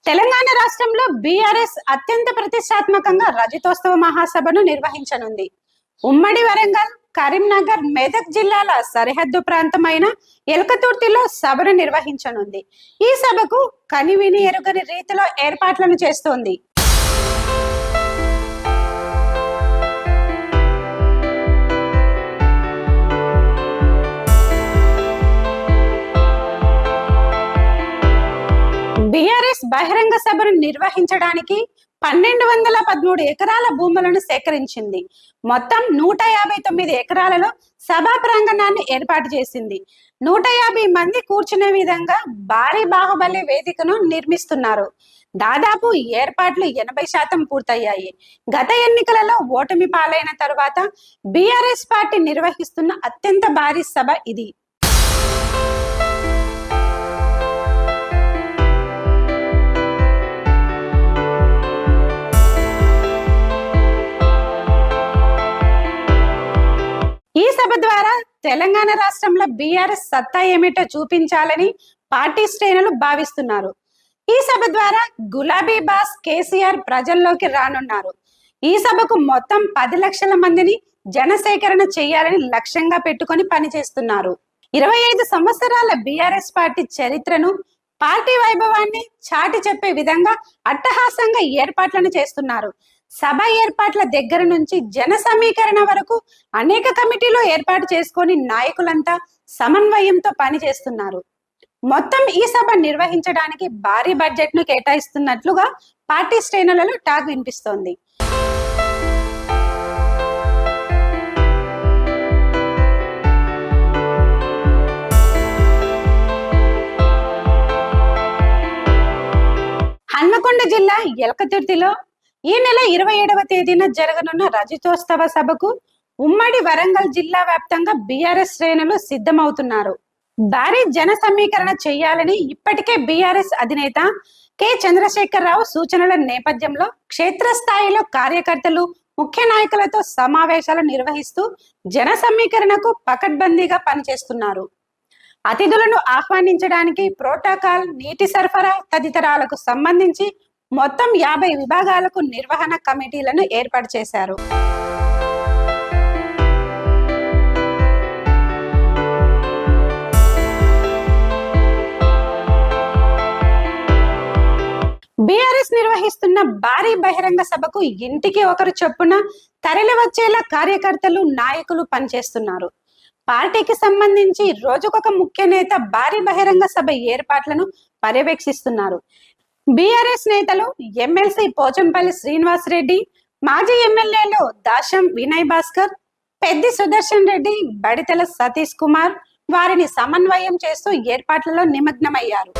తెలంగాణ రాష్ట్రంలో బీఆర్ఎస్ అత్యంత ప్రతిష్టాత్మకంగా రజతోత్సవ మహాసభను నిర్వహించనుంది. ఉమ్మడి వరంగల్, కరీంనగర్, మెదక్ జిల్లాల సరిహద్దు ప్రాంతమైన ఎల్కతుర్తిలో సభను నిర్వహించనుంది. ఈ సభకు కనివిని ఎరుగని రీతిలో ఏర్పాట్లను చేస్తోంది. బీఆర్ఎస్ బహిరంగ సభను నిర్వహించడానికి 1213 ఎకరాల భూములను సేకరించింది. మొత్తం 159 ఎకరాలలో సభా ప్రాంగణాన్ని ఏర్పాటు చేసింది. 150 మంది కూర్చునే విధంగా భారీ బాహుబలి వేదికను నిర్మిస్తున్నారు. దాదాపు ఏర్పాట్లు 80% పూర్తయ్యాయి. గత ఎన్నికలలో ఓటమి పాలైన తరువాత బీఆర్ఎస్ పార్టీ నిర్వహిస్తున్న అత్యంత భారీ సభ ఇది. ఈ సభ ద్వారా తెలంగాణ రాష్ట్రంలో బీఆర్ఎస్ సత్తా ఏమిటో చూపించాలని పార్టీ శ్రేణులు భావిస్తున్నారు. ఈ సభ ద్వారా గులాబీ బాస్ కేసీఆర్ ప్రజల్లోకి రానున్నారు. ఈ సభకు మొత్తం 10 లక్షల మందిని జనసేకరణ చేయాలని లక్ష్యంగా పెట్టుకొని పనిచేస్తున్నారు. 25 సంవత్సరాల బీఆర్ఎస్ పార్టీ చరిత్రను, పార్టీ వైభవాన్ని చాటి చెప్పే విధంగా అట్టహాసంగా ఏర్పాట్లను చేస్తున్నారు. సభ ఏర్పాట్ల దగ్గర నుంచి జన సమీకరణ వరకు అనేక కమిటీలు ఏర్పాటు చేసుకొని నాయకులంతా సమన్వయంతో పనిచేస్తున్నారు. మొత్తం ఈ సభ నిర్వహించడానికి భారీ బడ్జెట్ ను కేటాయిస్తున్నట్లుగా పార్టీ శ్రేణులలో టాక్ వినిపిస్తోంది. హన్మకొండ జిల్లా ఎల్కతుర్తిలో ఈ నెల 27వ తేదీన జరగనున్న రజతోత్సవ సభకు ఉమ్మడి వరంగల్ జిల్లా వ్యాప్తంగా బీఆర్ఎస్ శ్రేణులు సిద్ధమవుతున్నారు. భారీ జన సమీకరణ చేయాలని ఇప్పటికే బీఆర్ఎస్ అధినేత కె చంద్రశేఖరరావు సూచనల నేపథ్యంలో క్షేత్రస్థాయిలో కార్యకర్తలు, ముఖ్య నాయకులతో సమావేశాలు నిర్వహిస్తూ జన సమీకరణకు పకడ్బందీగా పనిచేస్తున్నారు. అతిథులను ఆహ్వానించడానికి ప్రోటోకాల్, నీటి సరఫరా తదితరాలకు సంబంధించి మొత్తం 50 విభాగాలకు నిర్వహణ కమిటీలను ఏర్పాటు చేశారు. బీఆర్ఎస్ నిర్వహిస్తున్న భారీ బహిరంగ సభకు ఇంటికి ఒకరు చొప్పున తరలి వచ్చేలా కార్యకర్తలు, నాయకులు పనిచేస్తున్నారు. పార్టీకి సంబంధించి రోజుకొక ముఖ్య నేత భారీ బహిరంగ సభ ఏర్పాట్లను పర్యవేక్షిస్తున్నారు. బీఆర్ఎస్ నేతలు ఎమ్మెల్సీ పోచంపల్లి శ్రీనివాస్ రెడ్డి, మాజీ ఎమ్మెల్యేలు దాశం వినయ్ భాస్కర్, పెద్ది సుదర్శన్ రెడ్డి, బడితెల సతీష్ కుమార్ వారిని సమన్వయం చేస్తూ ఏర్పాట్లలో నిమగ్నమయ్యారు.